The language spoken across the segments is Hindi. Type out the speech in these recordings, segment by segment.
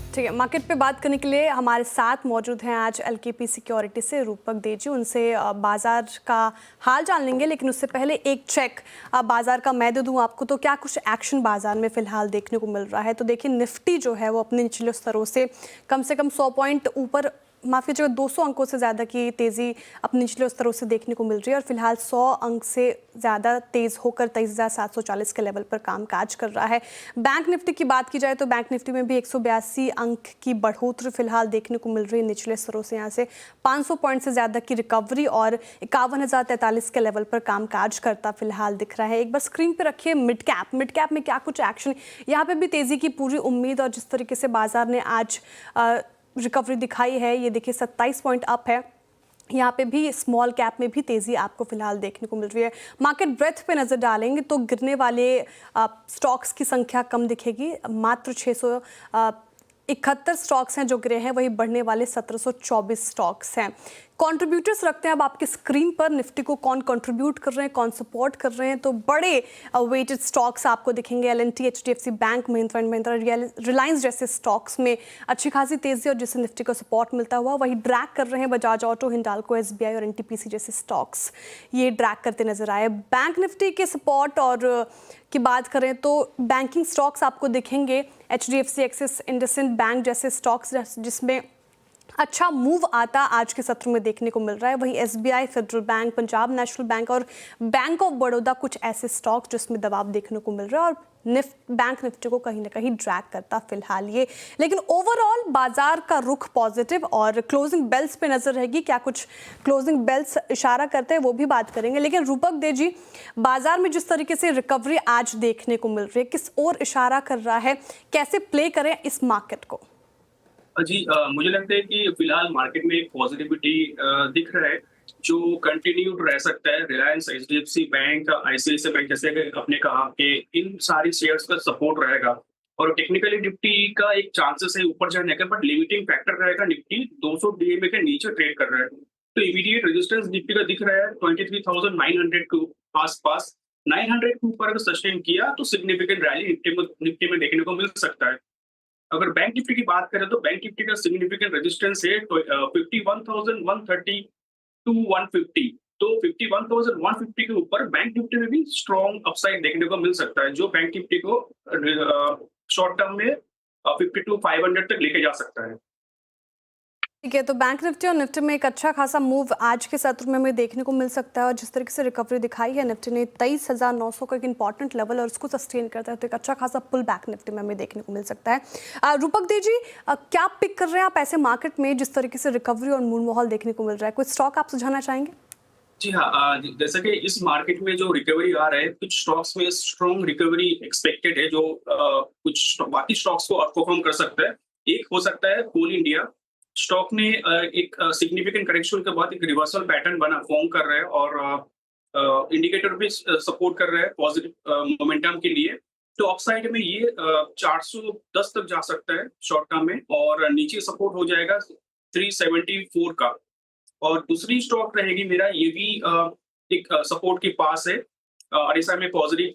ठीक है, मार्केट पे बात करने के लिए हमारे साथ मौजूद हैं आज एलकेपी सिक्योरिटी से रूपक देजी। उनसे बाजार का हाल जान लेंगे, लेकिन उससे पहले एक चेक बाजार का मैं दे दूं आपको। तो क्या कुछ एक्शन बाजार में फिलहाल देखने को मिल रहा है? तो देखिए, निफ्टी जो है वो अपने निचले स्तरों से कम 100 पॉइंट ऊपर, माफ कीजिएगा 200 अंकों से ज़्यादा की तेज़ी अपने निचले स्तरों से देखने को मिल रही है और फिलहाल 100 अंक से ज़्यादा तेज़ होकर 23,740 के लेवल पर कामकाज कर रहा है। बैंक निफ्टी की बात की जाए तो बैंक निफ्टी में भी 182 अंक की बढ़ोतरी फिलहाल देखने को मिल रही है निचले स्तरों से। यहाँ से 500 पॉइंट से ज़्यादा की रिकवरी और 51,043 के लेवल पर कामकाज करता फिलहाल दिख रहा है। एक बार स्क्रीन पर रखिए मिड कैप में क्या कुछ एक्शन, यहाँ पर भी तेज़ी की पूरी उम्मीद और जिस तरीके से बाजार ने आज रिकवरी दिखाई है, ये देखिए 27 पॉइंट अप है। यहाँ पे भी स्मॉल कैप में भी तेज़ी आपको फिलहाल देखने को मिल रही है। मार्केट ब्रेथ पे नज़र डालेंगे तो गिरने वाले स्टॉक्स की संख्या कम दिखेगी। मात्र 671 स्टॉक्स हैं जो गिरे हैं, वही बढ़ने वाले 1724 स्टॉक्स हैं। कंट्रीब्यूटर्स रखते हैं अब आपके स्क्रीन पर, निफ्टी को कौन कंट्रीब्यूट कर रहे हैं, कौन सपोर्ट कर रहे हैं। तो बड़े वेटेड स्टॉक्स आपको दिखेंगे, L&T, HDFC bank, Mahindra and Mahindra, Reliance जैसे स्टॉक्स में अच्छी खासी तेजी और जिससे निफ्टी को सपोर्ट मिलता हुआ वही ड्रैग कर रहे हैं बजाज ऑटो, हिंडाल्को, एसबीआई और एनटीपीसी जैसे स्टॉक्स, ये ड्रैग करते नजर आए। बैंक निफ्टी के सपोर्ट और की बात करें तो बैंकिंग स्टॉक्स आपको दिखेंगे, एचडीएफसी, एक्सिस, इंडसइंड बैंक जैसे स्टॉक्स जिसमें अच्छा मूव आता आज के सत्र में देखने को मिल रहा है। वहीं SBI, federal bank, Punjab national bank और बैंक ऑफ बड़ौदा कुछ ऐसे स्टॉक्स जिसमें दबाव देखने को मिल रहा है और बैंक निफ्टी को कहीं ना कहीं ड्रैग करता फिलहाल ये। लेकिन ओवरऑल बाजार का रुख पॉजिटिव और क्लोजिंग बेल्स पे नजर रहेगी। क्या कुछ क्लोजिंग बेल्स इशारा करते हैं वो भी बात करेंगे। लेकिन रूपक दे जी, बाजार में जिस तरीके से रिकवरी आज देखने को मिल रही है, किस ओर इशारा कर रहा है, कैसे प्ले करें इस मार्केट को? जी, मुझे लगता है कि फिलहाल मार्केट में एक पॉजिटिविटी दिख रहा है जो कंटिन्यूड रह सकता है। Reliance, HDFC bank, ICICI bank जैसे कि आपने कहा कि इन सारी शेयर्स का सपोर्ट रहेगा और टेक्निकली निफ्टी का एक चांसेस है ऊपर जाने का, बट लिमिटिंग फैक्टर रहेगा। निफ्टी 200 डीएमए के नीचे ट्रेड कर रहा है, तो इमीडिएट रेजिस्टेंस निफ्टी का दिख रहा है 23,900 के आसपास। 900 के ऊपर अगर सस्टेन किया तो सिग्निफिकेंट रैली निफ्टी में देखने को मिल सकता है। अगर बैंक निफ्टी की बात करें तो बैंक निफ्टी का सिग्निफिकेंट रेजिस्टेंस है 51,130 टू 150। तो 51,150 के ऊपर बैंक निफ्टी में भी स्ट्रॉन्ग अपसाइड देखने को मिल सकता है, जो बैंक निफ्टी को शॉर्ट टर्म में 52,500 तक लेके जा सकता है। ठीक है, तो बैंक निफ्टी और निफ्टी में एक अच्छा खासा मूव आज के सत्र में हमें देखने को मिल सकता है और जिस तरीके से रिकवरी दिखाई है निफ्टी ने 23,900 का एक इंपॉर्टेंट लेवल और उसको सस्टेन करता है, तो एक अच्छा खासा पुल बैक निफ्टी में हमें देखने को मिल सकता है। रूपक दे जी, क्या पिक कर रहे हैं आप ऐसे मार्केट में जिस तरीके से रिकवरी और मूल माहौल देखने को मिल रहा है? कोई स्टॉक आप सुझाना चाहेंगे? जी हाँ, जैसा कि इस मार्केट में जो रिकवरी आ रहा है, कुछ स्टॉक्स में स्ट्रॉन्ग रिकवरी एक्सपेक्टेड है जो कुछ बाकी स्टॉक्स को आउटपरफॉर्म कर सकता है। एक हो सकता है कोल इंडिया। स्टॉक ने एक सिग्निफिकेंट करेक्शन के बाद एक रिवर्सल पैटर्न फॉर्म कर रहा है और इंडिकेटर भी सपोर्ट कर रहा है पॉजिटिव मोमेंटम के लिए। तो अपसाइड में ये 410 तक जा सकता है शॉर्ट टर्म में और नीचे सपोर्ट हो जाएगा 374 का। और दूसरी स्टॉक रहेगी मेरा, ये भी एक सपोर्ट के पास है और ऐसा में पॉजिटिव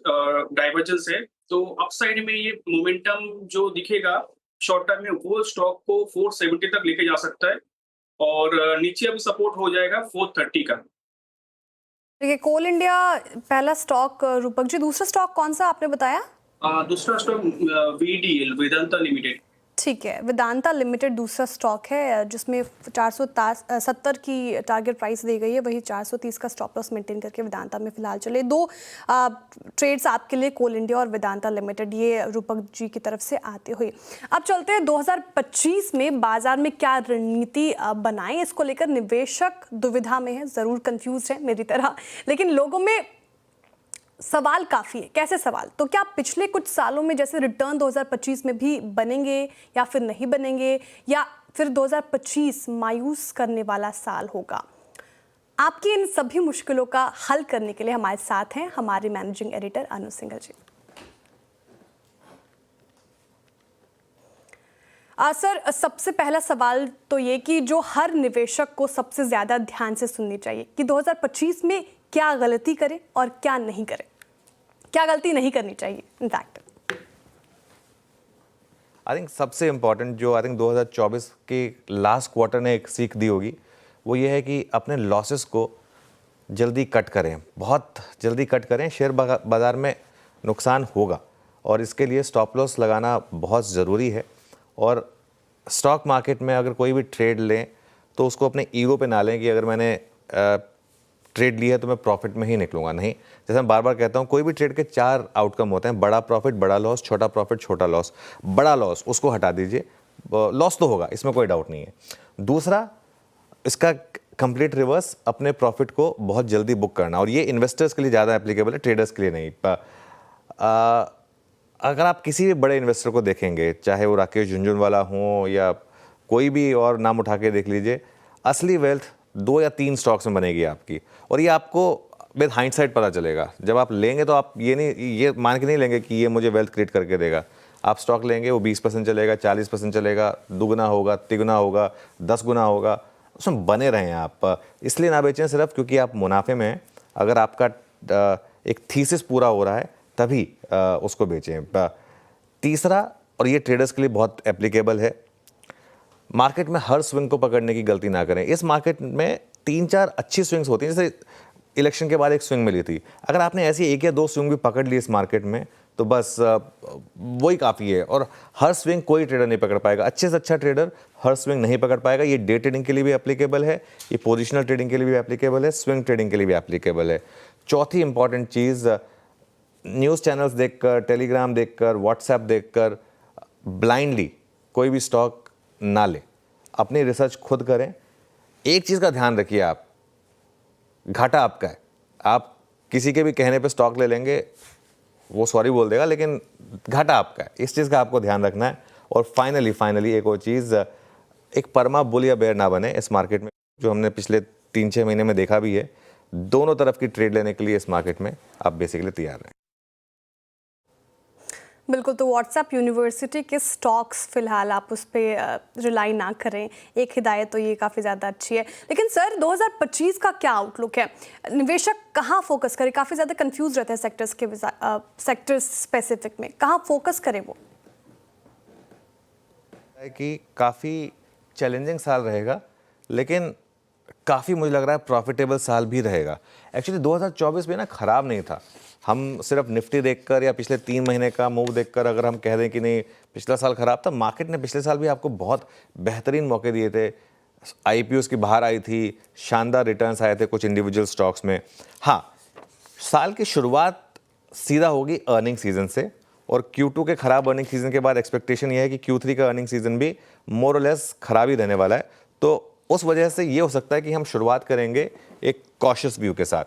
डाइवर्जेंस है। तो अपसाइड में ये मोमेंटम जो दिखेगा शॉर्ट टर्म में, वो स्टॉक को 470 तक लेके जा सकता है और नीचे अभी सपोर्ट हो जाएगा 430 का। देखिए, कोल इंडिया पहला स्टॉक रूपक जी, दूसरा स्टॉक कौन सा आपने बताया? दूसरा स्टॉक वीडीएल, वेदांता लिमिटेड। ठीक है, वेदांता लिमिटेड दूसरा स्टॉक है जिसमें 470 की टारगेट प्राइस दी गई है, वही 430 का स्टॉप लॉस मेंटेन करके वेदांता में फिलहाल चले। दो ट्रेड्स आपके लिए, कोल इंडिया और वेदांता लिमिटेड, ये रूपक जी की तरफ से आते हुए। अब चलते हैं 2025 में बाजार में क्या रणनीति बनाएं, इसको लेकर निवेशक दुविधा में है, ज़रूर कंफ्यूज है मेरी तरह, लेकिन लोगों में सवाल काफ़ी है। कैसे सवाल? तो क्या पिछले कुछ सालों में जैसे रिटर्न 2025 में भी बनेंगे या फिर नहीं बनेंगे, या फिर 2025 मायूस करने वाला साल होगा? आपकी इन सभी मुश्किलों का हल करने के लिए हमारे साथ हैं हमारे मैनेजिंग एडिटर अनु सिंघल जी। सर, सबसे पहला सवाल तो ये कि जो हर निवेशक को सबसे ज़्यादा ध्यान से सुननी चाहिए कि 2025 में क्या गलती करें और क्या नहीं करें, क्या गलती नहीं करनी चाहिए इनफैक्ट। आई थिंक सबसे इम्पॉर्टेंट जो आई थिंक 2024 के लास्ट क्वार्टर ने एक सीख दी होगी वो ये है कि अपने लॉसेस को जल्दी कट करें, बहुत जल्दी कट करें। शेयर बाज़ार में नुकसान होगा और इसके लिए स्टॉप लॉस लगाना बहुत ज़रूरी है। और स्टॉक मार्केट में अगर कोई भी ट्रेड लें तो उसको अपने ईगो पे ना लें कि अगर मैंने ट्रेड ली है तो मैं प्रॉफिट में ही निकलूंगा। नहीं, जैसे मैं बार बार कहता हूँ, कोई भी ट्रेड के 4 आउटकम होते हैं, बड़ा प्रॉफिट बड़ा लॉस, छोटा प्रॉफिट छोटा लॉस। बड़ा लॉस उसको हटा दीजिए, लॉस तो होगा, इसमें कोई डाउट नहीं है। दूसरा, इसका कंप्लीट रिवर्स, अपने प्रॉफिट को बहुत जल्दी बुक करना। और ये इन्वेस्टर्स के लिए ज़्यादा एप्लीकेबल है, ट्रेडर्स के लिए नहीं। अगर आप किसी भी बड़े इन्वेस्टर को देखेंगे, चाहे वो राकेश झुनझुनवाला हो या कोई भी और नाम उठा के देख लीजिए, असली वेल्थ 2 या 3 स्टॉक्स में बनेगी आपकी। और ये आपको विद हाइंडसाइट पता चलेगा। जब आप लेंगे तो आप ये मान के नहीं लेंगे कि ये मुझे वेल्थ क्रिएट करके देगा। आप स्टॉक लेंगे, वो 20% चलेगा, 40% चलेगा, दुगना होगा, तिगुना होगा, 10 गुना होगा, उसमें बने रहें आप। इसलिए ना बेचें सिर्फ क्योंकि आप मुनाफे में हैं। अगर आपका एक थीसिस पूरा हो रहा है तभी उसको बेचें। तीसरा, और ये ट्रेडर्स के लिए बहुत एप्लीकेबल है, मार्केट में हर स्विंग को पकड़ने की गलती ना करें। इस मार्केट में 3-4 अच्छी स्विंग्स होती हैं, जैसे इलेक्शन के बाद एक स्विंग मिली थी। अगर आपने ऐसी 1 या 2 स्विंग भी पकड़ ली इस मार्केट में तो बस वही काफ़ी है। और हर स्विंग कोई ट्रेडर नहीं पकड़ पाएगा, अच्छे से अच्छा ट्रेडर हर स्विंग नहीं पकड़ पाएगा। ये डे ट्रेडिंग के लिए भी एप्लीकेबल है, ये पोजिशनल ट्रेडिंग के लिए भी एप्लीकेबल है, स्विंग ट्रेडिंग के लिए भी एप्लीकेबल है। चौथी इंपॉर्टेंट चीज़, न्यूज़ चैनल्स देखकर, टेलीग्राम देखकर, व्हाट्सएप देखकर ब्लाइंडली कोई भी स्टॉक ना ले, अपनी रिसर्च खुद करें। एक चीज़ का ध्यान रखिए, आप घाटा आपका है। आप किसी के भी कहने पे स्टॉक ले लेंगे, वो सॉरी बोल देगा, लेकिन घाटा आपका है। इस चीज़ का आपको ध्यान रखना है। और फाइनली एक और चीज़, एक परमा बुल या बेयर ना बने इस मार्केट में, जो हमने पिछले 3-6 महीने में देखा भी है। दोनों तरफ की ट्रेड लेने के लिए इस मार्केट में आप बेसिकली तैयार रहें। बिल्कुल, तो व्हाट्सएप यूनिवर्सिटी के स्टॉक्स फिलहाल आप उस पर रिलाई ना करें, एक हिदायत तो ये काफ़ी ज़्यादा अच्छी है। लेकिन सर 2025 का क्या आउटलुक है? निवेशक कहाँ फोकस करे? काफ़ी ज़्यादा कंफ्यूज रहते हैं सेक्टर्स स्पेसिफिक में, कहाँ फोकस करे वो? कि काफ़ी चैलेंजिंग साल रहेगा, लेकिन काफ़ी मुझे लग रहा है प्रॉफिटेबल साल भी रहेगा। एक्चुअली 2024 में ना ख़राब नहीं था। हम सिर्फ निफ्टी देखकर या पिछले 3 महीने का मूव देखकर अगर हम कह दें कि नहीं पिछला साल ख़राब था, मार्केट ने पिछले साल भी आपको बहुत बेहतरीन मौके दिए थे। IPOs की बाहर आई थी, शानदार रिटर्न्स आए थे कुछ इंडिविजुअल स्टॉक्स में। हाँ, साल की शुरुआत सीधा होगी अर्निंग सीजन से, और Q2 के ख़राब अर्निंग सीजन के बाद एक्सपेक्टेशन ये है कि Q3 का अर्निंग सीजन भी मोर और लेस ख़राब ही रहने वाला है। तो उस वजह से ये हो सकता है कि हम शुरुआत करेंगे एक कॉशियस व्यू के साथ,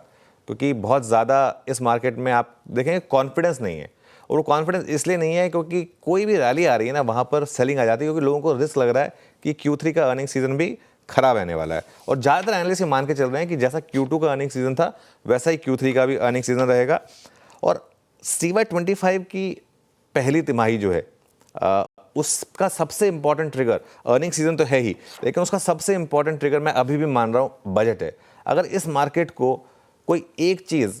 क्योंकि बहुत ज़्यादा इस मार्केट में आप देखेंगे कॉन्फिडेंस नहीं है। और वो कॉन्फिडेंस इसलिए नहीं है क्योंकि कोई भी रैली आ रही है ना, वहाँ पर सेलिंग आ जाती है, क्योंकि लोगों को रिस्क लग रहा है कि Q3 का अर्निंग सीजन भी खराब रहने वाला है। और ज़्यादातर एनालिस्ट मान के चल रहे हैं कि जैसा Q2 का अर्निंग सीजन था वैसा ही Q3 का भी अर्निंग सीजन रहेगा। और CY25 की पहली तिमाही जो है उसका सबसे इंपॉर्टेंट ट्रिगर, अर्निंग सीजन तो है ही, लेकिन उसका सबसे इंपॉर्टेंट ट्रिगर मैं अभी भी मान रहा हूँ बजट है। अगर इस मार्केट को कोई एक चीज़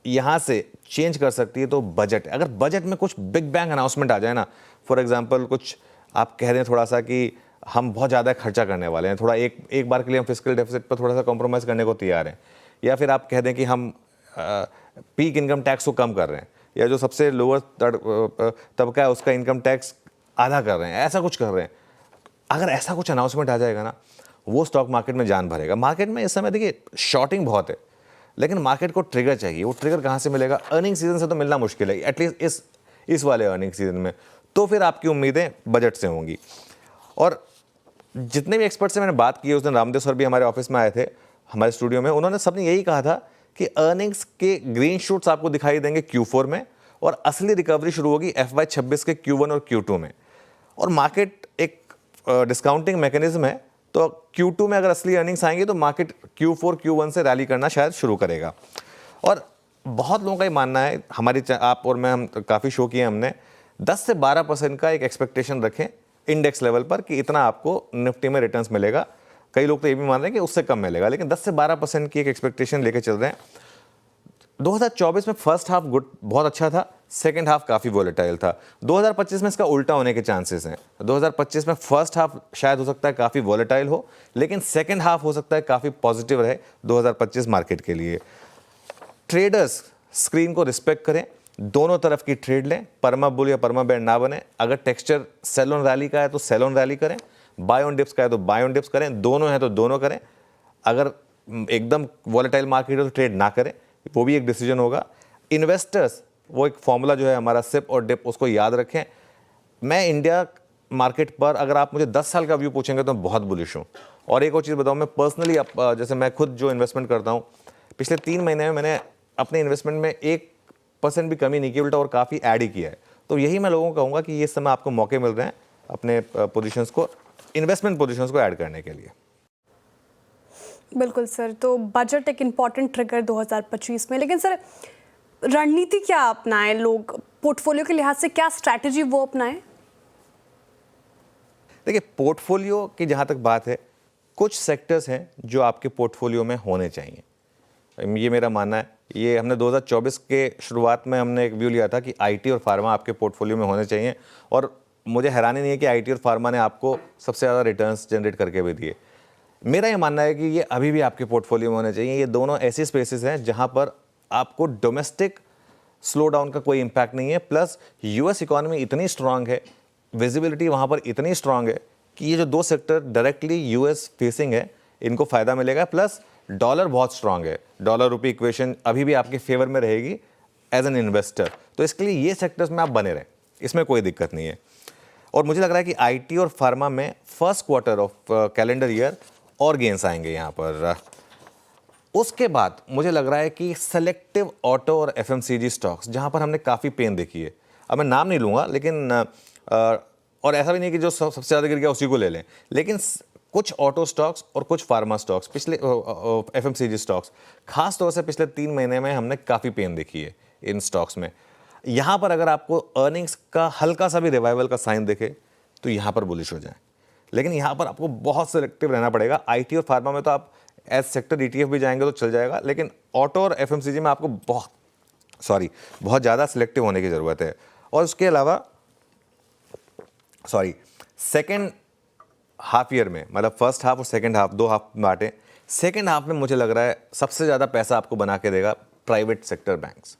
यहाँ से चेंज कर सकती है तो बजट है। अगर बजट में कुछ बिग बैंग अनाउंसमेंट आ जाए ना, फॉर एग्जांपल कुछ आप कह दें थोड़ा सा कि हम बहुत ज़्यादा खर्चा करने वाले हैं, थोड़ा एक बार के लिए हम फिस्कल डेफिसिट पर थोड़ा सा कॉम्प्रोमाइज़ करने को तैयार हैं, या फिर आप कह दें कि हम पीक इनकम टैक्स को कम कर रहे हैं, या जो सबसे लोअर तबका है उसका इनकम टैक्स आधा कर रहे हैं, ऐसा कुछ कर रहे हैं। अगर ऐसा कुछ अनाउंसमेंट आ जाएगा ना, वो स्टॉक मार्केट में जान भरेगा। मार्केट में इस समय देखिए शॉर्टिंग बहुत है, लेकिन मार्केट को ट्रिगर चाहिए। वो ट्रिगर कहाँ से मिलेगा? अर्निंग सीजन से तो मिलना मुश्किल है, एटलीस्ट इस वाले अर्निंग सीजन में। तो फिर आपकी उम्मीदें बजट से होंगी। और जितने भी एक्सपर्ट से मैंने बात की है, उस दिन रामदेव सर भी हमारे ऑफिस में आए थे, हमारे स्टूडियो में, उन्होंने सबने यही कहा था कि अर्निंग्स के ग्रीन शूट्स आपको दिखाई देंगे Q4 में, और असली रिकवरी शुरू होगी FY26 के Q1 और Q2 में। और मार्केट एक डिस्काउंटिंग मैकेनिज्म है, तो Q2 में अगर असली अर्निंग्स आएंगी तो मार्केट Q4 Q1 से रैली करना शायद शुरू करेगा। और बहुत लोगों का ये मानना है, हमारी आप और मैं, हम काफ़ी शो किए हमने, 10 से 12% का एक एक्सपेक्टेशन रखें इंडेक्स लेवल पर कि इतना आपको निफ्टी में रिटर्न्स मिलेगा। कई लोग तो ये भी मान रहे हैं कि उससे कम मिलेगा, लेकिन 10 से 12% की एक एक्सपेक्टेशन लेके चल रहे हैं। 2024 में फर्स्ट हाफ गुड बहुत अच्छा था, सेकंड हाफ काफ़ी वोलेटाइल था। 2025 में इसका उल्टा होने के चांसेस हैं। 2025 में फर्स्ट हाफ शायद हो सकता है काफ़ी वोलेटाइल हो, लेकिन सेकंड हाफ हो सकता है काफ़ी पॉजिटिव रहे 2025 मार्केट के लिए। ट्रेडर्स स्क्रीन को रिस्पेक्ट करें, दोनों तरफ की ट्रेड लें, परमा बुल या परमा बेयर ना बने। अगर टेक्सचर सेल ऑन रैली का है तो सेल ऑन रैली करें, बाय ऑन डिप्स का है तो बाय ऑन डिप्स करें, दोनों हैं तो दोनों करें। अगर एकदम वॉलेटाइल मार्केट है तो ट्रेड ना करें, वो भी एक डिसीजन होगा। इन्वेस्टर्स वो एक फॉर्मूला जो है हमारा सिप और डिप, उसको याद रखें। मैं इंडिया मार्केट पर अगर आप मुझे 10 साल का व्यू पूछेंगे तो मैं बहुत बुलिश हूँ। और एक और चीज़ बताऊँ, मैं पर्सनली जैसे मैं खुद जो इन्वेस्टमेंट करता हूँ, पिछले 3 महीने में मैंने अपने इन्वेस्टमेंट में 1% भी कमी नहीं की, उल्टा और काफ़ी ऐड ही किया है। तो यही मैं लोगों को कहूँगा कि ये समय आपको मौके मिल रहे हैं अपने पोजीशंस को, इन्वेस्टमेंट पोजीशंस को ऐड करने के लिए। बिल्कुल सर, तो बजट एक इम्पॉर्टेंट ट्रिगर 2025 में, लेकिन सर रणनीति क्या अपनाएं लोग, पोर्टफोलियो के लिहाज से क्या स्ट्रैटेजी वो अपनाएं? देखिए, पोर्टफोलियो की जहाँ तक बात है, कुछ सेक्टर्स हैं जो आपके पोर्टफोलियो में होने चाहिए, ये मेरा मानना है। ये हमने 2024 के शुरुआत में हमने एक व्यू लिया था कि आईटी और फार्मा आपके पोर्टफोलियो में होने चाहिए, और मुझे हैरानी नहीं है कि आईटी और फार्मा ने आपको सबसे ज़्यादा रिटर्न्स जनरेट करके भी दिए। मेरा ये मानना है कि ये अभी भी आपके पोर्टफोलियो में होने चाहिए। ये दोनों ऐसी स्पेसेस हैं जहाँ पर आपको डोमेस्टिक स्लो डाउन का कोई इम्पैक्ट नहीं है, प्लस यूएस इकोनॉमी इतनी स्ट्रांग है, विजिबिलिटी वहाँ पर इतनी स्ट्रांग है कि ये जो दो सेक्टर डायरेक्टली यूएस फेसिंग है, इनको फ़ायदा मिलेगा। प्लस डॉलर बहुत स्ट्रांग है, डॉलर रुपी इक्वेशन अभी भी आपके फेवर में रहेगी एज एन इन्वेस्टर। तो इसके लिए ये सेक्टर्स में आप बने रहें, इसमें कोई दिक्कत नहीं है। और मुझे लग रहा है कि आईटी और फार्मा में first quarter of calendar year और गेंस आएंगे यहाँ पर। उसके बाद मुझे लग रहा है कि सेलेक्टिव ऑटो और एफएमसीजी स्टॉक्स, जहाँ पर हमने काफ़ी पेन देखी है, अब मैं नाम नहीं लूँगा, लेकिन और ऐसा भी नहीं कि जो सबसे ज़्यादा गिर गया उसी को ले लें, लेकिन कुछ ऑटो स्टॉक्स और कुछ फार्मा स्टॉक्स, पिछले एफएमसीजी स्टॉक्स खास तौर से पिछले 3 महीने में हमने काफ़ी पेन देखी है इन स्टॉक्स में। यहाँ पर अगर आपको अर्निंग्स का हल्का सा भी रिवाइवल का साइन दिखे तो यहाँ पर बुलिश हो जाए, लेकिन यहाँ पर आपको बहुत सेलेक्टिव रहना पड़ेगा। आईटी और फार्मा में तो आप एज सेक्टर ईटीएफ भी जाएंगे तो चल जाएगा, लेकिन ऑटो और एफएमसीजी में आपको बहुत ज़्यादा सिलेक्टिव होने की ज़रूरत है। और उसके अलावा सेकेंड हाफ ईयर में, मतलब फर्स्ट हाफ और सेकेंड हाफ, 2 हाफ बांटें। सेकेंड हाफ में मुझे लग रहा है सबसे ज़्यादा पैसा आपको बना के देगा private sector banks.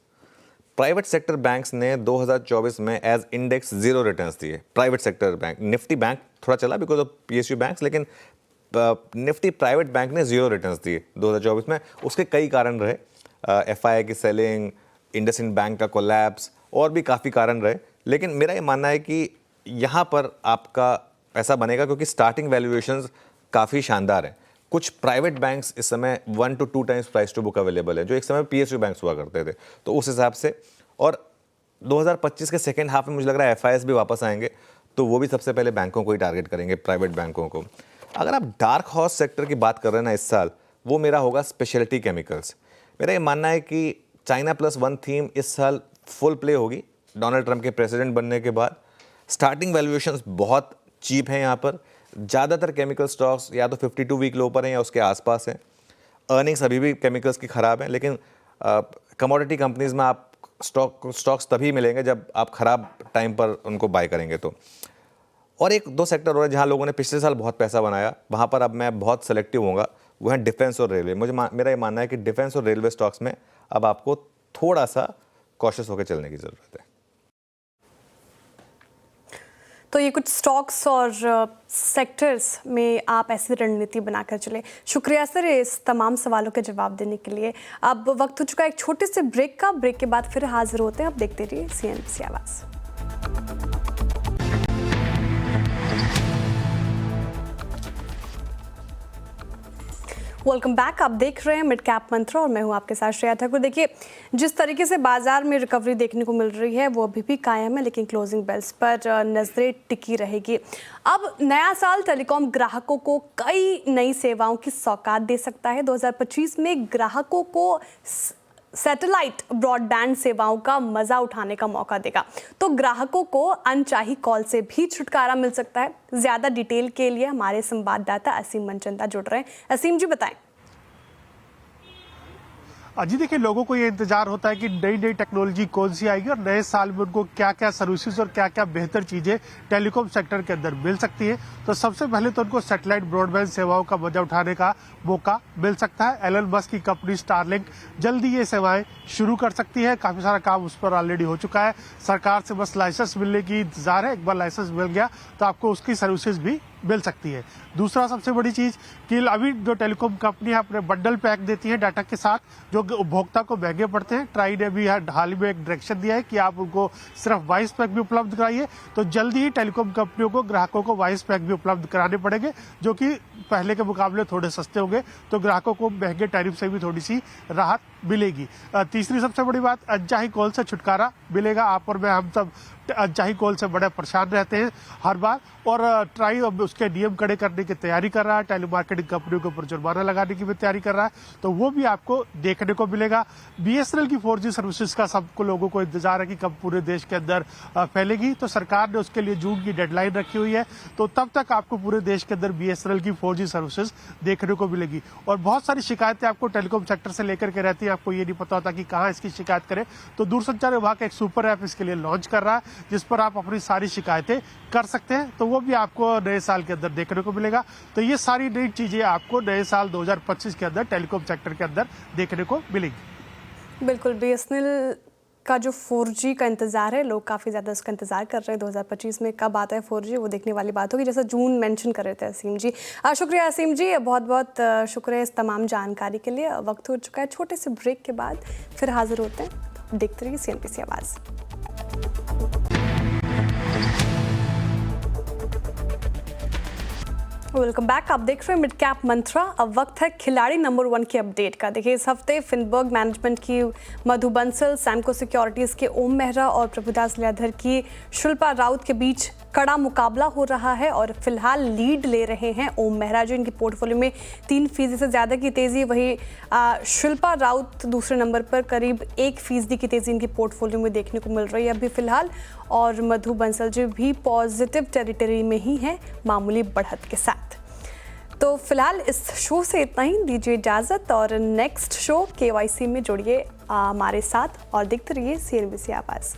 Private sector banks ने 2024 में एज इंडेक्स 0 रिटर्न्स दिए। Private sector bank, Nifty bank थोड़ा चला बिकॉज ऑफ पीएसयू बैंक्स, लेकिन निफ्टी प्राइवेट बैंक ने 0 रिटर्न्स दिए 2024 में। उसके कई कारण रहे, एफआईआई की सेलिंग, इंडसइंड बैंक का कोलैप्स, और भी काफ़ी कारण रहे। लेकिन मेरा ये मानना है कि यहाँ पर आपका ऐसा बनेगा क्योंकि स्टार्टिंग वैल्यूएशंस काफ़ी शानदार है। कुछ प्राइवेट बैंक्स इस समय 1 to 2 times price to book available है, जो एक समय पीएसयू बैंक्स हुआ करते थे। तो उस हिसाब से, और 2025 के सेकेंड हाफ में मुझे लग रहा है एफआईएस भी वापस आएंगे, तो वो भी सबसे पहले बैंकों को ही टारगेट करेंगे, प्राइवेट बैंकों को। अगर आप डार्क हॉर्स सेक्टर की बात कर रहे हैं ना इस साल, वो मेरा होगा स्पेशलिटी केमिकल्स। मेरा ये मानना है कि चाइना +1 थीम इस साल फुल प्ले होगी डोनाल्ड ट्रंप के प्रेसिडेंट बनने के बाद। स्टार्टिंग वैल्यूएशंस बहुत चीप हैं यहाँ पर। ज़्यादातर केमिकल स्टॉक्स या तो 52 वीक लो पर हैं या उसके आसपास हैं। अर्निंग्स अभी भी केमिकल्स की ख़राब हैं, लेकिन कमोडिटी कंपनीज़ में आप स्टॉक्स तभी मिलेंगे जब आप ख़राब टाइम पर उनको बाय करेंगे तो। और 1-2 सेक्टर और है जहाँ लोगों ने पिछले साल बहुत पैसा बनाया, वहाँ पर अब मैं बहुत सेलेक्टिव होऊंगा, वो है डिफेंस और रेलवे। मेरा ये मानना है कि डिफेंस और रेलवे स्टॉक्स में अब आपको थोड़ा सा कॉशियस होकर चलने की ज़रूरत है। तो ये कुछ स्टॉक्स और सेक्टर्स में आप ऐसी रणनीति बनाकर चले। शुक्रिया सर इस तमाम सवालों के जवाब देने के लिए। अब वक्त हो चुका है एक छोटे से ब्रेक का। ब्रेक के बाद फिर हाजिर होते हैं। अब देखते रहिए सीएनबीसी आवाज़। Welcome back. आप देख रहे हैं मिड कैप मंत्र और मैं हूं आपके साथ श्रेया ठाकुर। देखिए, जिस तरीके से बाजार में रिकवरी देखने को मिल रही है वो अभी भी कायम है, लेकिन क्लोजिंग बेल्स पर नजरें टिकी रहेगी। अब नया साल टेलीकॉम ग्राहकों को कई नई सेवाओं की सौगात दे सकता है। 2025 में ग्राहकों को सैटेलाइट ब्रॉडबैंड सेवाओं का मजा उठाने का मौका देगा, तो ग्राहकों को अनचाही कॉल से भी छुटकारा मिल सकता है। ज्यादा डिटेल के लिए हमारे संवाददाता असीम मनचंदा जुड़ रहे हैं। असीम जी बताएं। जी देखिए, लोगों को ये इंतजार होता है कि नई नई टेक्नोलॉजी कौन सी आएगी और नए साल में उनको क्या क्या सर्विसेज और क्या क्या बेहतर चीजें टेलीकॉम सेक्टर के अंदर मिल सकती है। तो सबसे पहले तो उनको सैटेलाइट ब्रॉडबैंड सेवाओं का मजा उठाने का मौका मिल सकता है। एलन मस्क की कंपनी स्टारलिंक जल्दी ये सेवाएं शुरू कर सकती है। काफी सारा काम उस पर ऑलरेडी हो चुका है। सरकार से बस लाइसेंस मिलने की इंतजार है। एक बार लाइसेंस मिल गया तो आपको उसकी सर्विसेज भी मिल सकती है। दूसरा सबसे बड़ी चीज कि अभी जो टेलीकॉम कंपनी अपने बंडल पैक देती है डाटा के साथ, जो उपभोक्ता को महंगे पड़ते हैं। ट्राई ने भी हाल ही में एक डायरेक्शन दिया है कि आप उनको सिर्फ वॉइस पैक भी उपलब्ध कराइए। तो जल्दी ही टेलीकॉम कंपनियों को ग्राहकों को वॉइस पैक भी उपलब्ध कराने पड़ेंगे, जो कि पहले के मुकाबले थोड़े सस्ते होंगे। तो ग्राहकों को महंगे टैरिफ से भी थोड़ी सी राहत मिलेगी। तीसरी सबसे बड़ी बात, अनचाही कॉल से छुटकारा मिलेगा। आप और मैं, हम सब अनचाही कॉल से बड़े परेशान रहते हैं हर बार, और ट्राई अब उसके नियम कड़े करने की तैयारी कर रहा है। टेलीमार्केटिंग कंपनियों के ऊपर जुर्माना लगाने की भी तैयारी कर रहा है। तो वो भी आपको देखने को मिलेगा। BSNL की 4G सर्विसेज का सबको लोगों को इंतजार है कि कब पूरे देश के अंदर फैलेगी। तो सरकार ने उसके लिए जून की डेडलाइन रखी हुई है। तो तब तक आपको पूरे देश के अंदर BSNL की 4G सर्विसेज देखने को मिलेगी। और बहुत सारी शिकायतें आपको टेलीकॉम सेक्टर से लेकर के रहती है। आपको ये नहीं पता होता कि कहाँ इसकी शिकायत करें। तो दूरसंचार विभाग एक सुपर ऐप इसके लिए लॉन्च कर रहा है, जिस पर आप अपनी सारी शिकायतें कर सकते हैं। तो वो भी आपको नए साल के अंदर देखने को मिलेगा। तो ये सारी नई चीजें आपको नए साल 2025 के अंदर टेलीकॉम सेक्टर के अंदर देखने को मिलेगी। बिल्कुल, BSNL का जो 4G का इंतज़ार है, लोग काफ़ी ज़्यादा उसका इंतज़ार कर रहे हैं। 2025 में कब आता है 4G, वो देखने वाली बात होगी, जैसा जून मेंशन कर रहे थे असीम जी। शुक्रिया असीम जी, बहुत बहुत शुक्रिया इस तमाम जानकारी के लिए। वक्त हो चुका है, छोटे से ब्रेक के बाद फिर हाजिर होते हैं। देखते रहिए CNBC आवाज़। Welcome back. आप देख रहे हैं मिड कैप मंत्रा। अब वक्त है खिलाड़ी नंबर 1 की अपडेट का। देखिए, इस हफ्ते फिनबर्ग मैनेजमेंट की मधु बंसल, सैमको सिक्योरिटीज़ के ओम मेहरा और प्रभुदास लीलाधर की शिल्पा राउत के बीच कड़ा मुकाबला हो रहा है और फिलहाल लीड ले रहे हैं ओम मेहरा, जो इनकी पोर्टफोलियो में 3% से ज़्यादा की तेज़ी। वही शिल्पा राउत दूसरे नंबर पर करीब 1% की तेज़ी इनकी पोर्टफोलियो में देखने को मिल रही है अभी फिलहाल। और मधु बंसल जी भी पॉजिटिव टेरिटरी में ही हैं, मामूली बढ़त के साथ। तो फिलहाल इस शो से इतना ही, दीजिए इजाज़त। और नेक्स्ट शो KYC में जुड़िए हमारे साथ और देखते रहिए CNBC आवाज़।